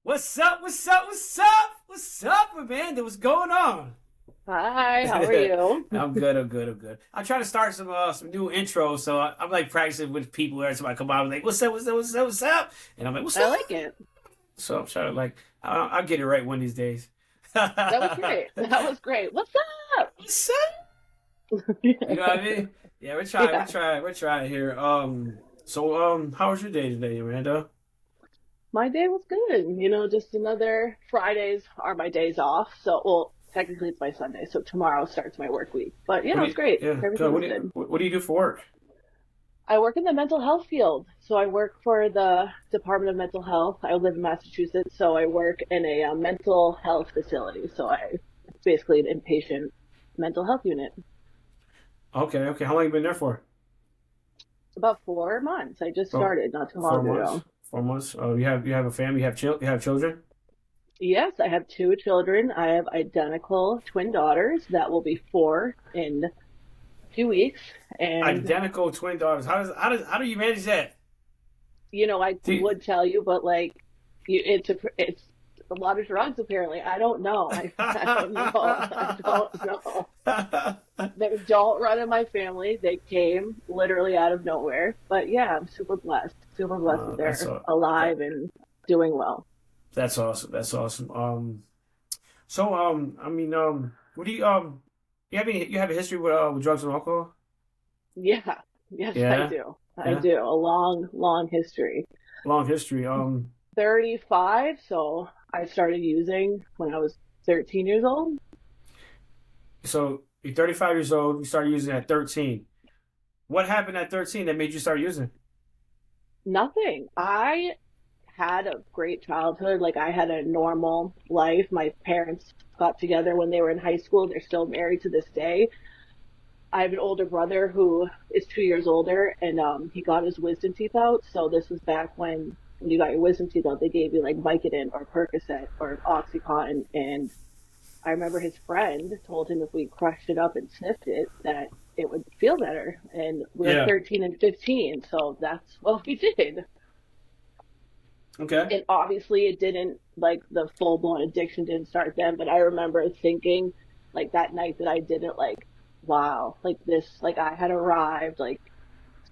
What's up? What's up? What's up? What's up, Amanda? What's going on? Hi, how are you? I'm good. I'm good. I'm good. I'm trying to start some new intros, so I'm like practicing with people every time I come out. I'm like, what's up? What's up? What's up? What's up? And I'm like, what's I up? like it. So I'm trying to I'll get it right one of these days. That was great. That was great. What's up? What's up? You know what I mean? Yeah, we're trying. We're Yeah, trying. We're trying here. How was your day today, Amanda? my day was good. Just another Fridays are my days off. So, well, technically it's my Sunday. So tomorrow starts my work week. But What yeah, it do was you? great. Yeah, Everything good. was good. What do you do for work? I work in the mental health field. So I work for the Department of Mental Health. I live in Massachusetts, so I work in a mental health facility. It's basically an inpatient mental health unit. Okay, okay. How long you been there for? About 4 months. I just Oh, started not too 4 months. long ago. 4 months. You have a family. You have children. Yes, I have two children. I have identical twin daughters that will be 4 in a few weeks. And, Identical twin daughters. How do you manage that? I Do would tell you, but like, it's a lot of drugs apparently. I don't know. I don't know. I don't know. They don't run in my family. They came literally out of nowhere. But yeah, I'm super blessed. Super blessed that that's they're that alive and doing well. that's awesome. That's awesome. I mean, what do you have a history with drugs and alcohol? Yeah. Yes, I Yeah, do. I yeah. do. A long, long history. Long history. 35, so I started using when I was 13 years old. So you're 35 years old. You started using at 13. What happened at 13 that made you start using? Nothing. I had a great childhood. Like, I had a normal life. My parents got together when they were in high school. They're still married to this day. I have an older brother who is 2 years older, and he got his wisdom teeth out. So this was back when you got your wisdom teeth out, they gave you like Vicodin or Percocet or OxyContin, and I remember his friend told him if we crushed it up and sniffed it, that it would feel better. And we were Yeah. 13 and 15, so that's what we did. Okay. And obviously, it didn't, like, the full blown addiction didn't start then, but I remember thinking, like, that night that I did it, like, wow, like this, like, I had arrived, like,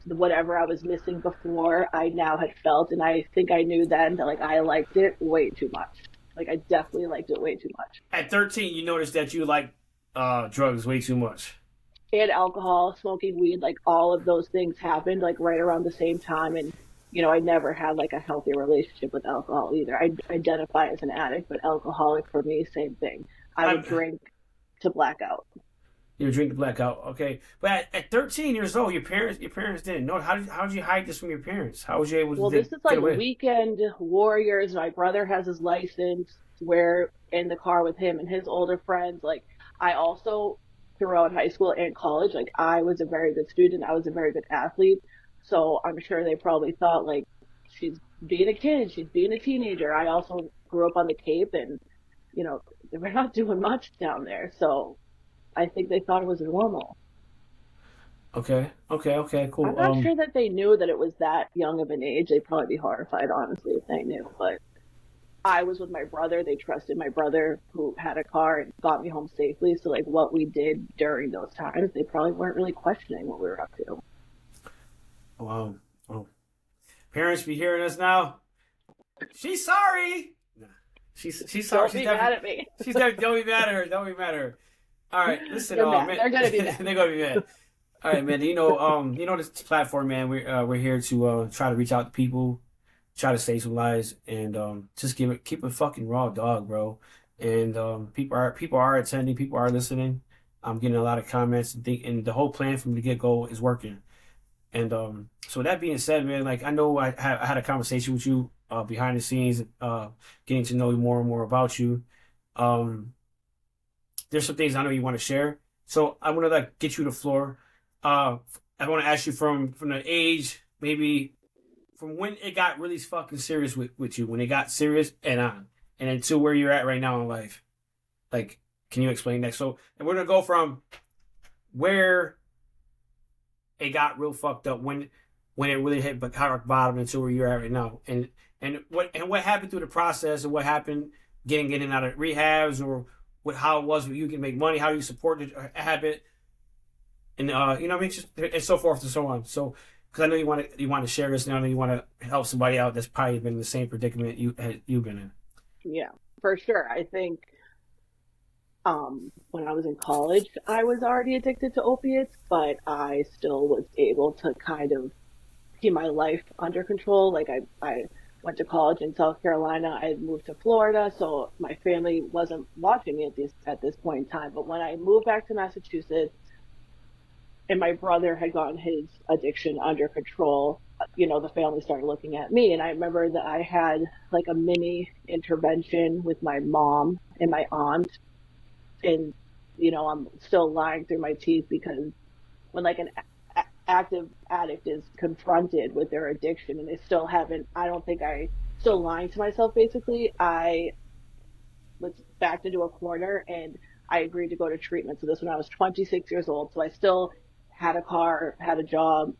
whatever I was missing before, I now had felt. And I think I knew then that, like, I liked it way too much. Like, I definitely liked it way too much. At 13, you noticed that you like drugs way too much. And alcohol, smoking weed, like all of those things happened like right around the same time. And I never had like a healthy relationship with alcohol either. I identify as an addict, but alcoholic for me, same thing. I would I, drink to blackout. you were drinking blackout, okay? But at 13 years old, your parents didn't know. How did you hide this from your parents? How was you able to Well, this is get like away? weekend warriors. My brother has his license. We're in the car with him and his older friends. Like, I also, throughout high school and college, like, I was a very good student. I was a very good athlete. So I'm sure they probably thought, like, she's being a kid, she's being a teenager. I also grew up on the Cape, and, you know, we're not doing much down there. So I think they thought it was normal. Okay, okay, okay, I'm cool. not sure that they knew that it was that young of an age. They'd probably be horrified, honestly, if they knew. But I was with my brother. They trusted my brother who had a car and got me home safely. So, like, what we did during those times, they probably weren't really questioning what we were up to. Wow. Oh, parents be hearing us now. She's sorry. Nah. She's sorry. Don't be mad at me. She's definitely don't be mad at her. Don't be mad at her. All right, listen, They're mad. man, They're gonna be mad. they're gonna be mad. All right, man. This platform, man. We're here to try to reach out to people, try to save some lives, and just keep it fucking raw, dog, bro. And people are attending, people are listening. I'm getting a lot of comments and the whole plan from the get go is working. And so with that being said, man, like I know I had a conversation with you behind the scenes, getting to know more and more about you. Um, there's some things I know you want to share. So I want to like get you the floor. Uh, I want to ask you from the age, maybe from when it got really fucking serious with you, when it got serious and on, and then to where you're at right now in life. Like, can you explain that? So, and we're gonna go from where it got real fucked up. when it really hit rock bottom into where you're at right now, and what happened through the process, and what happened getting out of rehabs, or what how it was where you can make money, how you supported a habit, and you know what I mean, just, and so forth and so on. So because I know you want to share this, and I know you want to help somebody out that's probably been in the same predicament you've been in. Yeah, for sure. I think when I was in college, I was already addicted to opiates, but I still was able to kind of keep my life under control. Like I went to college in South Carolina. I had moved to Florida, so my family wasn't watching me at this point in time. But when I moved back to Massachusetts and my brother had gotten his addiction under control, the family started looking at me. And I remember that I had like a mini intervention with my mom and my aunt. And, I'm still lying through my teeth because when like an active addict is confronted with their addiction and they still haven't, I don't think I, still lying to myself basically, I was backed into a corner and I agreed to go to treatment. So this when I was 26 years old. So I still had a car, had a job,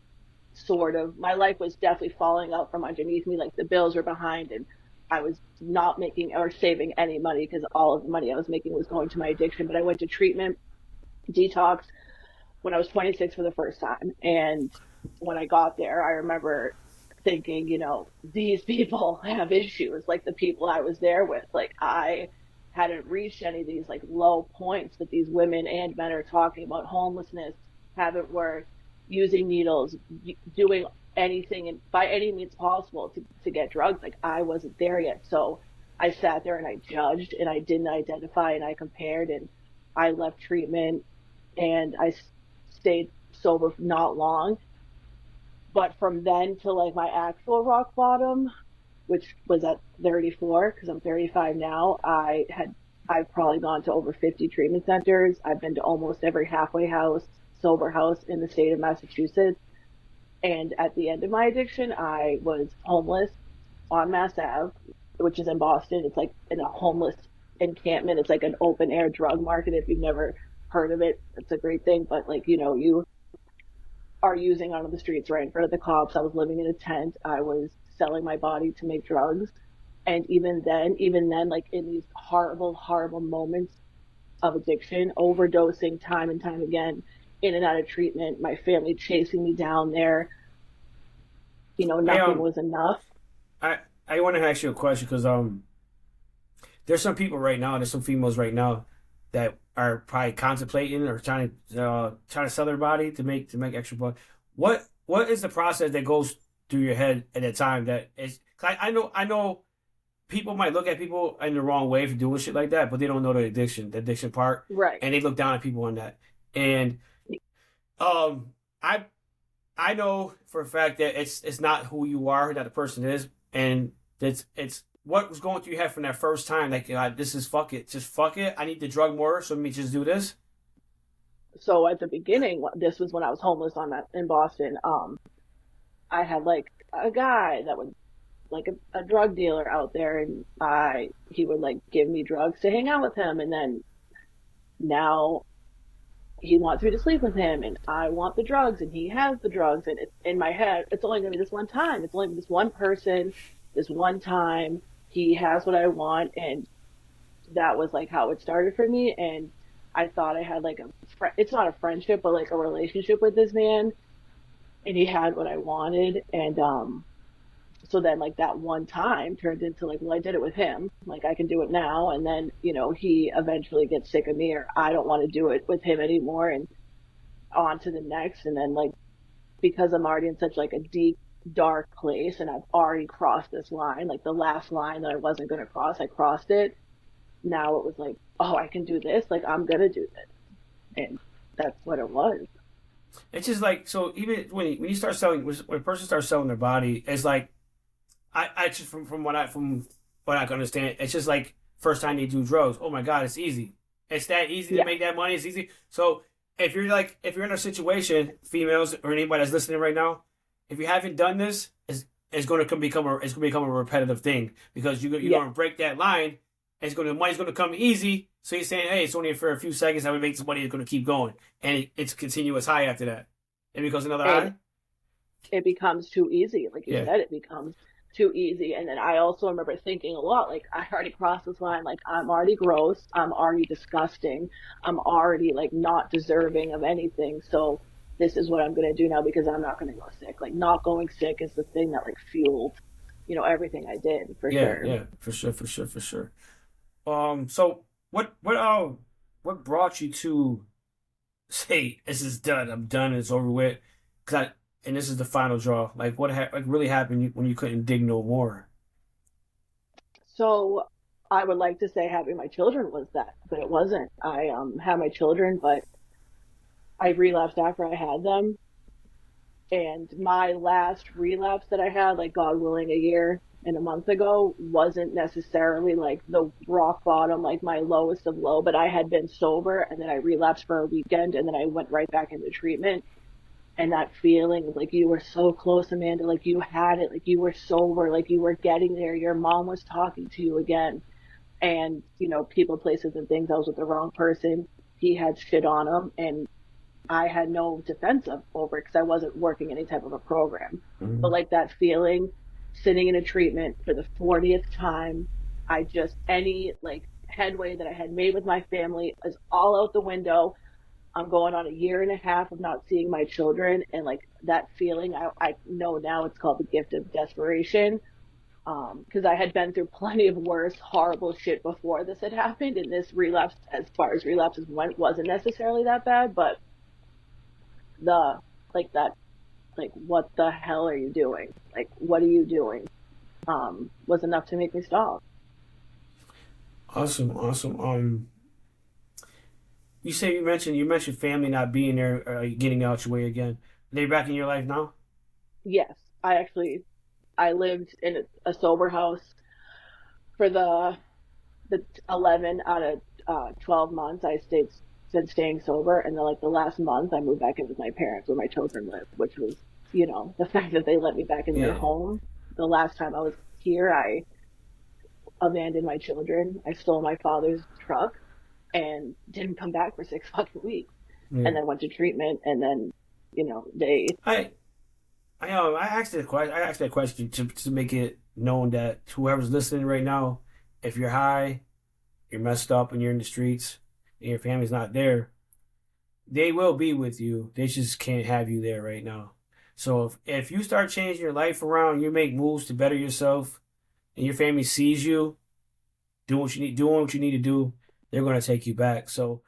sort of. My life was definitely falling out from underneath me. Like the bills were behind and I was not making or saving any money because all of the money I was making was going to my addiction. But I went to treatment, detox, when I was 26 for the first time. And when I got there, I remember thinking, these people have issues, like the people I was there with. Like I hadn't reached any of these like low points that these women and men are talking about: homelessness, haven't worked, using needles, doing anything and by any means possible to get drugs. Like I wasn't there yet. So I sat there and I judged and I didn't identify and I compared and I left treatment and I stayed sober for not long. But from then to like my actual rock bottom, which was at 34, because I'm 35 now, I've probably gone to over 50 treatment centers. I've been to almost every halfway house, sober house in the state of Massachusetts. And at the end of my addiction, I was homeless on Mass Ave, which is in Boston. It's like in a homeless encampment. It's like an open air drug market. If you've never heard of it, it's a great thing. But like, you are using onto the streets right in front of the cops. I was living in a tent. I was selling my body to make drugs. And even then, like in these horrible, horrible moments of addiction, overdosing time and time again, in and out of treatment, my family chasing me down there, I nothing was enough. I I want to ask you a question because there's some people right now, there's some females right now that are probably contemplating or trying to sell their body to make extra blood. What is the process that goes through your head at that time? That is, 'cause I know people might look at people in the wrong way for doing shit like that, but they don't know the addiction part, Right. and they look down at people on that. And um, I I know for a fact that it's not who you are that the person is, and it's what was going through your head from that first time. Like this is fuck it, just fuck it. I need the drug more, so let me just do this. So at the beginning, this was when I was homeless on that in Boston. I had like a guy that would like a drug dealer out there, and he would like give me drugs to hang out with him, and then now he wants me to sleep with him, and I want the drugs, and he has the drugs, and it's in my head. It's only gonna be this one time. It's only gonna be this one person, this one time. He has what I want, and that was like how it started for me. And I thought I had like it's not a friendship, but like a relationship with this man, and he had what I wanted, and so then like that one time turned into like, well, I did it with him, like I can do it now. And then he eventually gets sick of me, or I don't want to do it with him anymore, and on to the next. And then like because I'm already in such like a deep dark place and I've already crossed this line, like the last line that I wasn't going to cross, I crossed it. Now it was like, oh, I can do this, like I'm going to do this. And that's what it was. It's just like so. Even when you start selling, when a person starts selling their body, it's like I just from what I can understand, it's just like first time they do drugs. Oh my god, it's easy. It's that easy to Yeah. make that money. It's easy. So if you're in a situation, females or anybody that's listening right now, if you haven't done this, it's going to become a repetitive thing because you're Yeah. going to break that line. The money's going to come easy. So you're saying, hey, it's only for a few seconds. I would make some money. It's going to keep going, and it's continuous high after that. It becomes another And high. it becomes too easy. Like you Yeah, said, it becomes too easy. And then I also remember thinking a lot, like I already crossed this line, like I'm already gross, I'm already disgusting, I'm already like not deserving of anything. So this is what I'm gonna do now because I'm not gonna go sick. Like not going sick is the thing that like fueled, everything I did for yeah, sure. yeah, for sure, for sure, for sure. So what brought you to say this is done? I'm done. It's over with. Cause and this is the final draw. Like like really happened when you couldn't dig no more? So I would like to say having my children was that, but it wasn't. I had my children, but I relapsed after I had them. And my last relapse that I had, like God willing, a year and a month ago, wasn't necessarily like the rock bottom, like my lowest of low, but I had been sober and then I relapsed for a weekend and then I went right back into treatment. And that feeling of like you were so close, Amanda, like you had it, like you were sober, like you were getting there, your mom was talking to you again. And, people, places, and things, I was with the wrong person. He had shit on him, and I had no defense over it because I wasn't working any type of a program. But Mhm. like that feeling, sitting in a treatment for the 40th time, any like headway that I had made with my family is all out the window. I'm going on a year and a half of not seeing my children. And like that feeling, I know now it's called the gift of desperation. Because I had been through plenty of worse, horrible shit before this had happened. And this relapse, as far as relapses went, wasn't necessarily that bad. But the, like that, like what the hell are you doing? Like what are you doing? Was enough to make me stop. Awesome, awesome. You mentioned family not being there, getting out your way again. Are they back in your life now? Yes, I lived in a sober house for the 11 out of 12 months I stayed staying sober, and then like the last month I moved back in with my parents where my children live, which was, the fact that they let me back in their Yeah. home. The last time I was here, I abandoned my children. I stole my father's truck and didn't come back for 6 fucking weeks, Yeah. and then went to treatment, and then, they I I asked that question to make it known that whoever's listening right now, if you're high, you're messed up, and you're in the streets, and your family's not there, they will be with you. They just can't have you there right now. So if you start changing your life around, you make moves to better yourself, and your family sees you doing what you need to do, they're gonna take you back. So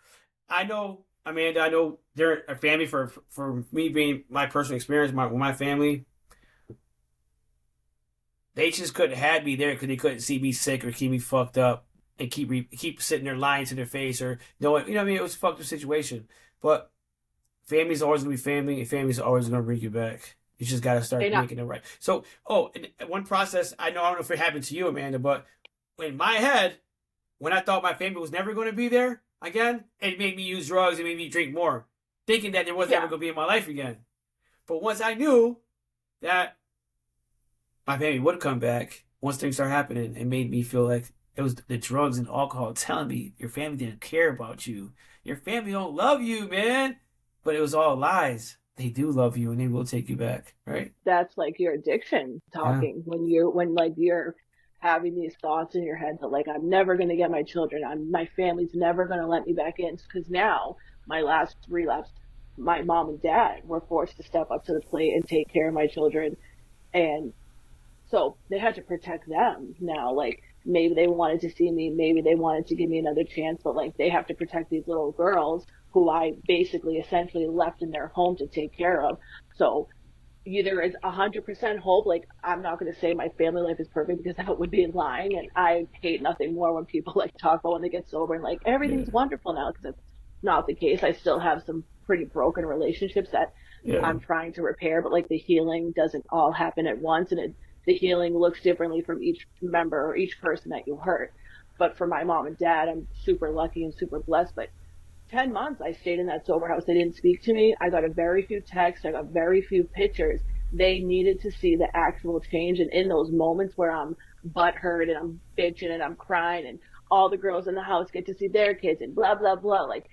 I know, Amanda, I know they're a family for me being my personal experience, with my family. They just couldn't have me there because they couldn't see me sick or keep me fucked up and keep sitting there lying to their face or knowing, you know what I mean? It was a fucked up situation. But family's always gonna be family, and family's always gonna bring you back. You just gotta start and I, making it right. So, oh, and one process I don't know if it happened to you, Amanda, but in my head, when I thought my family was never gonna be there again, it made me use drugs, it made me drink more, thinking that there wasn't ever yeah, gonna be in my life again. But once I knew that my baby would come back once things start happening. It made me feel like it was the drugs and alcohol telling me your family didn't care about you. Your family don't love you, man. But it was all lies. They do love you and they will take you back, right? that's like your addiction Yeah, talking when like you're having these thoughts in your head that like I'm never going to get my children, my family's never going to let me back in, because now my last relapse, my mom and dad were forced to step up to the plate and take care of my children. And so they had to protect them now. Like maybe they wanted to see me, maybe they wanted to give me another chance, but like they have to protect these little girls who I basically essentially left in their home to take care of. So there is 100% hope. Like I'm not going to say my family life is perfect because that would be lying. And I hate nothing more when people like talk about when they get sober and like yeah, everything's wonderful now, because it's not the case. I still have some pretty broken relationships that yeah, I'm trying to repair, but like the healing doesn't all happen at once, and the healing looks differently from each member or each person that you hurt. But for my mom and dad, I'm super lucky and super blessed. But 10 months I stayed in that sober house. They didn't speak to me. I got a very few texts. I got very few pictures. They needed to see the actual change. And in those moments where I'm butthurt and I'm bitching and I'm crying and all the girls in the house get to see their kids and blah, blah, blah. Like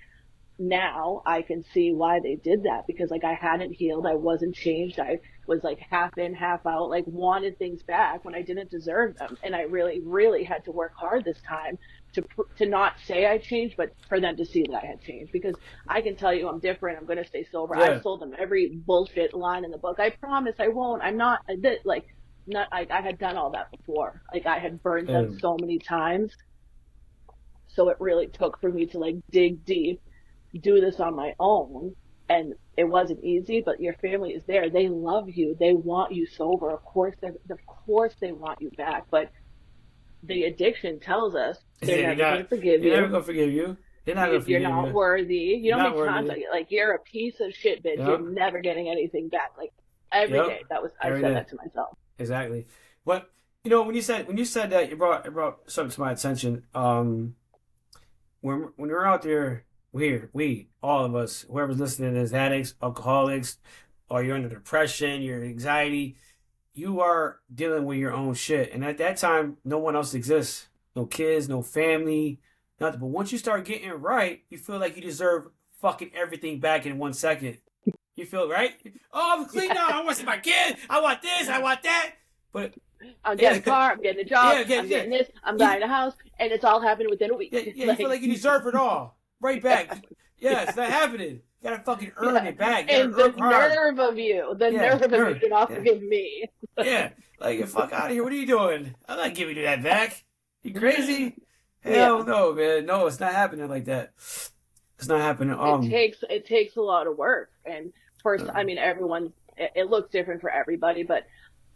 now I can see why they did that, because like I hadn't healed. I wasn't changed. was like half in, half out, like wanted things back when I didn't deserve them. And I really, really had to work hard this time to not say I changed, but for them to see that I had changed. Because I can tell you I'm different. I'm going to stay sober. I've Yeah. sold them every bullshit line in the book. I promise I won't. I'm not, I did, like, not, I had done all that before. Like I had burned them And so many times. So it really took for me to like dig deep, do this on my own. And it wasn't easy, but your family is there. They love you. They want you sober. Of course they want you back. But the addiction tells us they're you're never going to not, forgive they're never you. gonna forgive you. They're not gonna You're forgive not you. worthy. You You're know how not many times worthy. like you're a piece of shit, bitch. You're Yep. never getting anything back. Like every Yep. day. That was I Every said day. that to myself. Exactly. But when you said that, it brought something to my attention. When we're out there, we all of us, whoever's listening, is addicts, alcoholics, or you're under depression, your anxiety, you are dealing with your own shit. And at that time, no one else exists. No kids, no family, nothing. But once you start getting right, you feel like you deserve fucking everything back in 1 second. You feel right? Oh, I'm clean now. I want to see my kid. I want this. I want that. But I'm getting yeah, a car, I'm getting a job, yeah, I'm yeah. getting this, I'm You, buying a house, and it's all happening within a week. yeah, yeah. You feel Like like you deserve it all. Right back. yeah, Yeah, it's not happening. You gotta fucking earn yeah. it back. You gotta And the work hard. the Yeah, nerve of you nerve. to not Yeah, forgive me. yeah. Like, get fuck out of here. What are you doing? I'm not giving you that back. You crazy? Hell Yeah. no, man. No, it's not happening like that. It's not happening. It takes a lot of work. And first, Uh, I mean, it looks different for everybody, but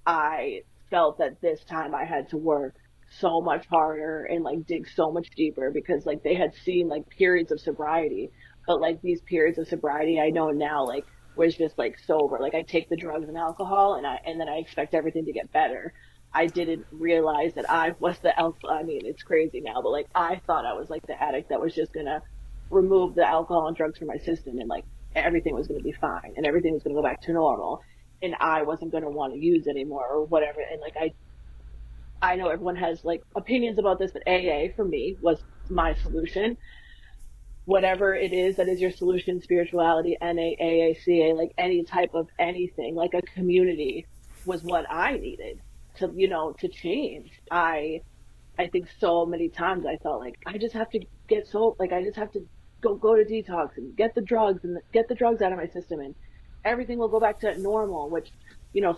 I felt that this time I had to work so much harder and like dig so much deeper because like they had seen like periods of sobriety, but like these periods of sobriety I know now like was just like sober. Like I take the drugs and alcohol and then I expect everything to get better. I didn't realize that I was the alcohol. I mean, it's crazy now, but like I thought I was like the addict that was just gonna remove the alcohol and drugs from my system and like everything was gonna be fine and everything was gonna go back to normal and I wasn't going to want to use anymore or whatever. And like I know everyone has like opinions about this, but AA for me was my solution. Whatever it is that is your solution, spirituality, NA, AACA, like any type of anything, like a community was what I needed to, to change. I think so many times I felt like I just have to I just have to go to detox and get the drugs out of my system and everything will go back to normal, which,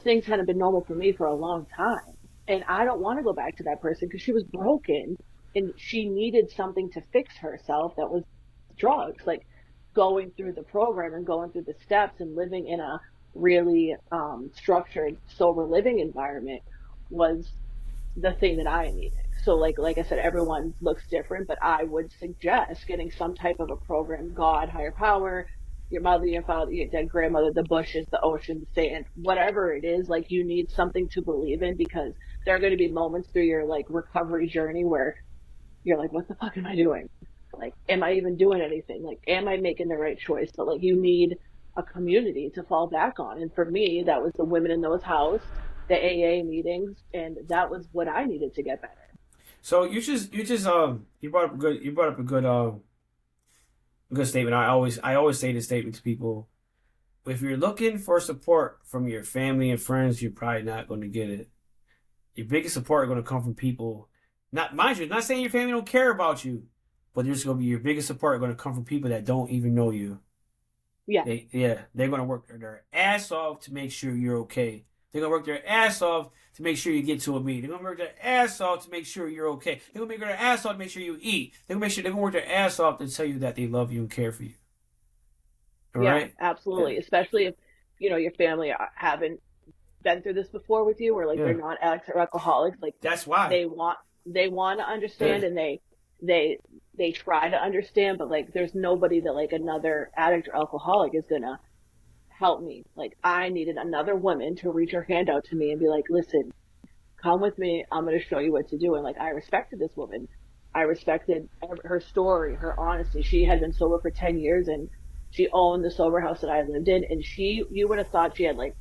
things hadn't been normal for me for a long time. And I don't want to go back to that person because she was broken and she needed something to fix herself that was drugs. Like going through the program and going through the steps and living in a really structured sober living environment was the thing that I needed. So like I said, everyone looks different, but I would suggest getting some type of a program, God, higher power, your mother, your father, your dead grandmother, the bushes, the ocean, the sand, whatever it is, like you need something to believe in because there are going to be moments through your like recovery journey where you're like, what the fuck am I doing? Like, am I even doing anything? Like, am I making the right choice? But like, you need a community to fall back on. And for me, that was the Women in Those House, the AA meetings, and that was what I needed to get better. so you brought up a good statement. I always say this statement to people. If you're looking for support from your family and friends, you're probably not going to get it. Your biggest support are going to come from people. Not mind you, not saying your family don't care about you, but there's going to be your biggest support are going to come from people that don't even know you. Yeah. They're going to work their ass off to make sure you're okay. They're going to work their ass off to make sure you get to a meeting. They're going to work their ass off to make sure you're okay. They're going to make their ass off to make sure you eat. They're going to work their ass off to tell you that they love you and care for you. All Yeah, right? Yeah. absolutely. Especially if, your family haven't been through this before with you or like they're Yeah. not addicts or alcoholics. Like That's why. they want, they want to Yeah. understand and they, they try to understand, but like there's nobody that like another addict or alcoholic is going to help me. Like I needed another woman to reach her hand out to me and be like, listen, come with me. I'm going to show you what to do. And like, I respected this woman. I respected her story, her honesty. She had been sober for 10 years and she owned the sober house that I lived in. And you would have thought she had like,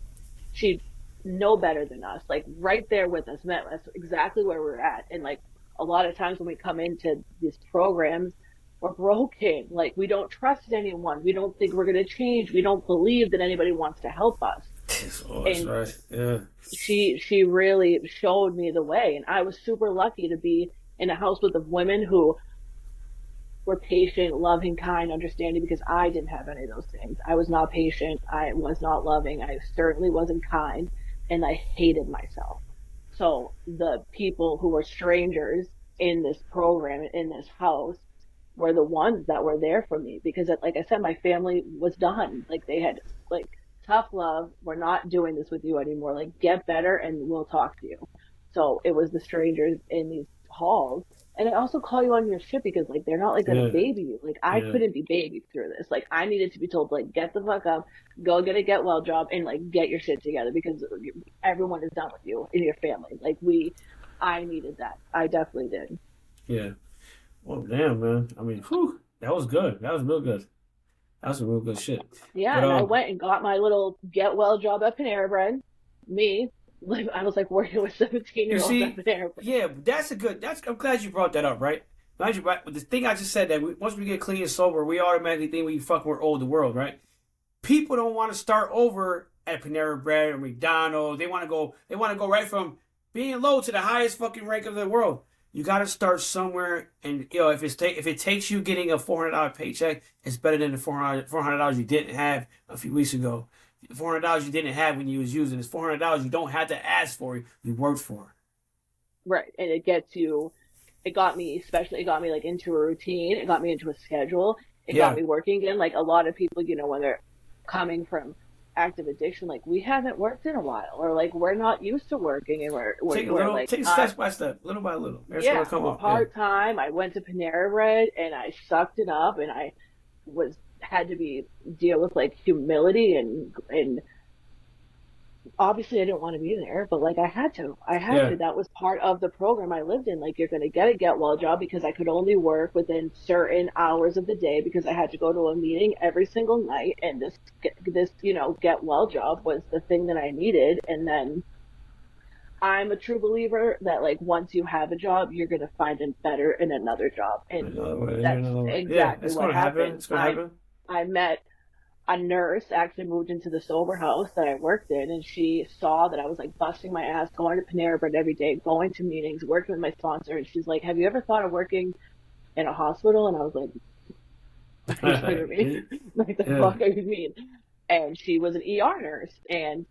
she'd know better than us, like right there with us, met us exactly where we're at. And like a lot of times when we come into these programs, we're broken. Like we don't trust anyone. We don't think we're going to change. We don't believe that anybody wants to help us. Oh, that's And right. Yeah. she really showed me the way. And I was super lucky to be in a house with of women who were patient, loving, kind, understanding, because I didn't have any of those things. I was not patient. I was not loving. I certainly wasn't kind, and I hated myself. So the people who were strangers in this program, in this house, were the ones that were there for me because, like I said, my family was done. Like they had, like, tough love. We're not doing this with you anymore. Like, get better and we'll talk to you. So it was the strangers in these halls. And I also call you on your shit because, like, they're not like gonna Yeah. baby you. Like, I Yeah. couldn't be babied through this. Like, I needed to be told, like, get the fuck up, go get a get well job, and like get your shit together because everyone is done with you in your family. I needed that. I definitely did. Yeah. Well, damn, man. I mean, whew, that was good. That was real good. That was some real good shit. Yeah, But and I went and got my little get well job at Panera Bread. Me, like I was like working with 17 you year olds at see, Panera Bread. yeah, that's a good. That's. I'm glad you brought that up, right? Glad you brought. The thing I just said that once we get clean and sober, we automatically think we fucking we're old the world, right? People don't want to start over at Panera Bread or McDonald's. They want to go. They want to go right from being low to the highest fucking rank of the world. You got to start somewhere, and if it takes you getting a $400 paycheck, it's better than the $400 you didn't have a few weeks ago. $400 you didn't have when you was using it's $400 you don't have to ask for. You worked for. Right, and it gets you. It got me, especially it got me like into a routine. It got me into a schedule. It got Yeah, me working again. Like a lot of people, when they're coming from active addiction, like we haven't worked in a while, or like we're not used to working, and we're like take it step by step, little by little. It's gonna yeah, come up. Yeah, part time. I went to Panera Bread and I sucked it up, and I was had to be deal with like humility and obviously I didn't want to be there, but like I had to. I had yeah. to. That was part of the program I lived in. Like you're gonna get a get well job because I could only work within certain hours of the day because I had to go to a meeting every single night, and this get well job was the thing that I needed. And then I'm a true believer that like once you have a job, you're gonna find it better in another job, and Another way, that's another way. Yeah, exactly it's what gonna happen. happened. It's gonna happen. I met a nurse, actually moved into the sober house that I worked in, and she saw that I was like busting my ass, going to Panera Bread every day, going to meetings, working with my sponsor, and she's like, "Have you ever thought of working in a hospital?" And I was like, "Are you kidding me? Like the Yeah. fuck are you mean?" And she was an ER nurse, and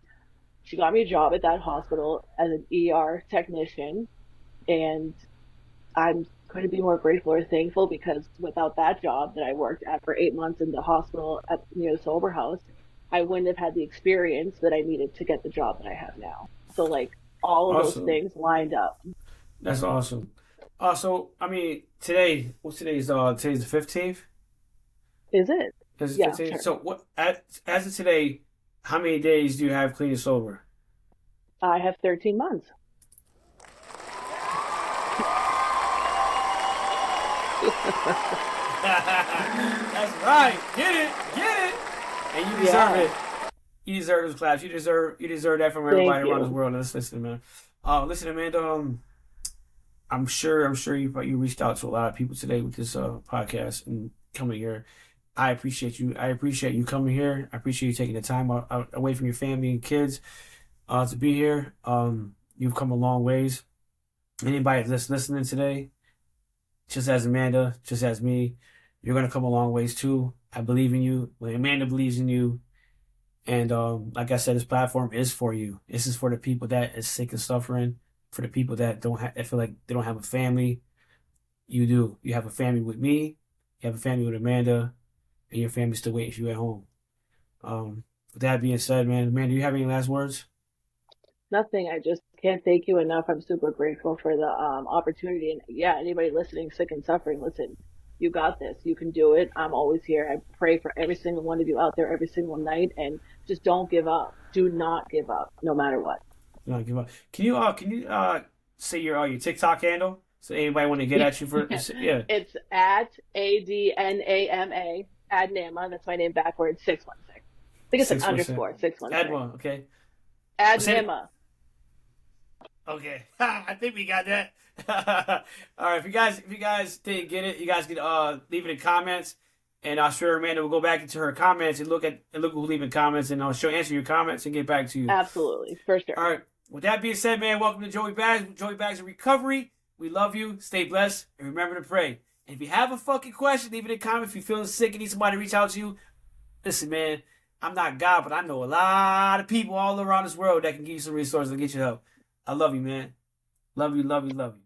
she got me a job at that hospital as an ER technician, and I'm couldn't be more grateful or thankful because without that job that I worked at for 8 months in the hospital near the sober house, I wouldn't have had the experience that I needed to get the job that I have now. So like all of those Awesome. things lined up. That's awesome. So I mean, what's today's the 15th? Is it? Is it Yeah, 15th? sure. So as of today, how many days do you have clean and sober? I have 13 months. That's right. Get it. Get it. And you deserve Yeah, it. You deserve this class. You deserve that from thank everybody around this you. world. Let's listen, man. Listen, Amanda. I'm sure you reached out to a lot of people today with this podcast and coming here. I appreciate you. I appreciate you coming here. I appreciate you taking the time away from your family and kids to be here. You've come a long ways. Anybody that's listening today, just as Amanda, just as me, you're gonna come a long ways too. I believe in you. Like Amanda believes in you. And like I said, this platform is for you. This is for the people that is sick and suffering, for the people that that feel like they don't have a family. You do. You have a family with me. You have a family with Amanda, and your family's still waiting for you at home. With that being said, man, Amanda, do you have any last words? Nothing. I just can't thank you enough. I'm super grateful for the opportunity. And yeah, anybody listening, sick and suffering, listen, you got this. You can do it. I'm always here. I pray for every single one of you out there every single night. And just don't give up. Do not give up, no matter what. Do not give up. Can you say your TikTok handle so anybody want to get at you for yeah It's at ADNAMA, Adnama. That's my name backwards, 616. I think it's an 616. underscore, Add 616. one, okay. Say it. Adnama. Okay, I think we got that. All right, if you guys didn't get it, you guys can leave it in comments. And I'm sure Amanda will go back into her comments and look who's leaving comments, and she'll answer your comments and get back to you. Absolutely, for All sure. right. With that being said, man, welcome to Joey Bags. Joey Bags in recovery. We love you. Stay blessed, and remember to pray. And if you have a fucking question, leave it in the comments. If you're feeling sick and need somebody to reach out to you, listen, man. I'm not God, but I know a lot of people all around this world that can give you some resources and get you help. I love you, man. Love you, love you, love you.